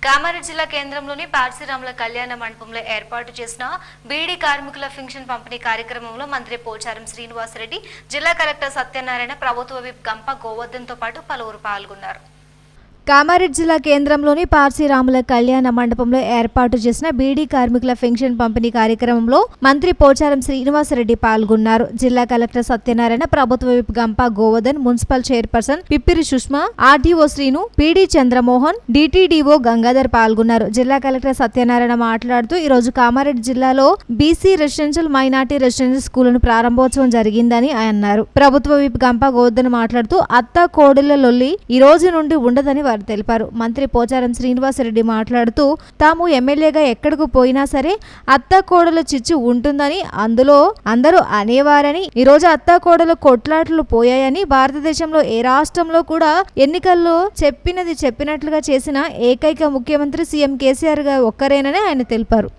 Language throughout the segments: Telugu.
కామారెడ్డి జిల్లా కేంద్రంలోని పార్సిరాముల కళ్యాణ మండపంలో ఏర్పాటు చేసిన బీడీ కార్మికుల పెన్షన్ పంపిణీ కార్యక్రమంలో మంత్రి పోచారం శ్రీనివాసరెడ్డి, జిల్లా కలెక్టర్ సత్యనారాయణ, ప్రభుత్వ విప్ గంప గోవర్ధన్తో పాటు పలువురు పాల్గొన్నారు. కామారెడ్డి జిల్లా కేంద్రంలోని పార్సిరాముల కళ్యాణ మండపంలో ఏర్పాటు చేసిన బీడీ కార్మికుల పెన్షన్ పంపిణీ కార్యక్రమంలో మంత్రి పోచారం శ్రీనివాసరెడ్డి పాల్గొన్నారు. జిల్లా కలెక్టర్ సత్యనారాయణ, ప్రభుత్వ విప్ గంప Govardhan, municipal chairperson Pippiri Sushma, RDO Srinu, PD Chandramohan, DTDO Gangadhar పాల్గొన్నారు. జిల్లా కలెక్టర్ సత్యనారాయణ మాట్లాడుతూ ఈ రోజు కామారెడ్డి జిల్లాలో బీసీ రెసిడెన్షియల్, మైనార్టీ రెసిడెన్షియల్ స్కూళ్లను ప్రారంభోత్సవం జరిగిందని అన్నారు. ప్రభుత్వ విప్ గంప గోవర్ధన్ మాట్లాడుతూ అత్త కోడళ్ల లొల్లి ఈ రోజు నుండి ఉండదని తెలిపారు. మంత్రి పోచారం శ్రీనివాసరెడ్డి మాట్లాడుతూ తాము ఎమ్మెల్యేగా ఎక్కడికి పోయినా సరే అత్త కోడల చిచ్చు ఉంటుందని, అందులో అందరూ అనేవారని, ఈ రోజు అత్త కోడల కొట్లాట్లు పోయాయని, భారతదేశంలో ఏ రాష్ట్రంలో కూడా ఎన్నికల్లో చెప్పినది చెప్పినట్లుగా చేసిన ఏకైక ముఖ్యమంత్రి సీఎం కేసీఆర్ గారు ఒక్కరేనని ఆయన తెలిపారు.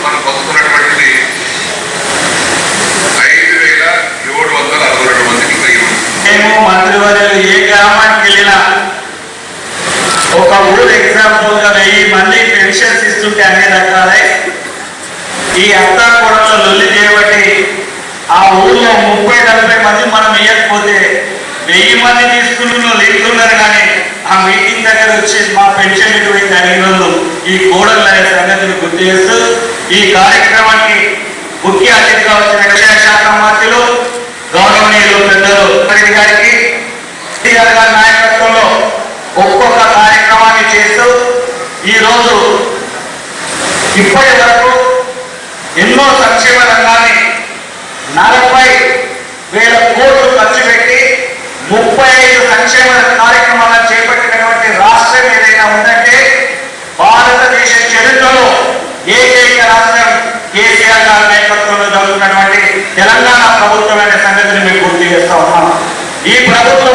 మనం పొందుతున్నటువంటిది 5,762 మందికి మేము మంత్రివర్యులు ఏ గ్రామానికి వెళ్ళినా ఒక ఊరు ఎగ్జాంపుల్ గా 1000 మంది పెన్షన్స్ ఇస్తుంటే అన్ని రకాలై ఈ అత్తా కూడా లొల్లి చేయబట్టి ఆ ఊళ్ళో 30-40 మంది మనం వేయకపోతే 1000 మంది తీసుకుంటున్న లేకున్నారు. కానీ ఆ మీటింగ్ దగ్గర వచ్చి మా పెన్షన్ ఎటువంటి అడిగిన వాళ్ళు ఈ కోడళ్ళు అనే సంగతిని గుర్తు చేస్తూ ఈ కార్యక్రమానికి ముఖ్య అతిథిగా వచ్చిన వ్యవసాయ శాఖ మంత్రులు గౌరవనీయులు పెద్దలు గారికి నాయకత్వంలో ఒక్కొక్క కార్యక్రమాన్ని చేస్తూ ఈరోజు ఇప్పటి వరకు ఎన్నో సంక్షేమ రంగాన్ని 40,000 కోట్లు ఖర్చు పెట్టి 35 సంక్షేమ కార్యక్రమాలను చేపట్టినటువంటి రాష్ట్రం ఏదైనా ఉందంటే భారతదేశ చరిత్రలో ఏకైక రాష్ట్రం కేసీఆర్ గారి నాయకత్వంలో జరుగుతున్నటువంటి తెలంగాణ ప్రభుత్వం అనే సంగతిని మేము గుర్తు చేస్తా ఉన్నాం. ఈ ప్రభుత్వం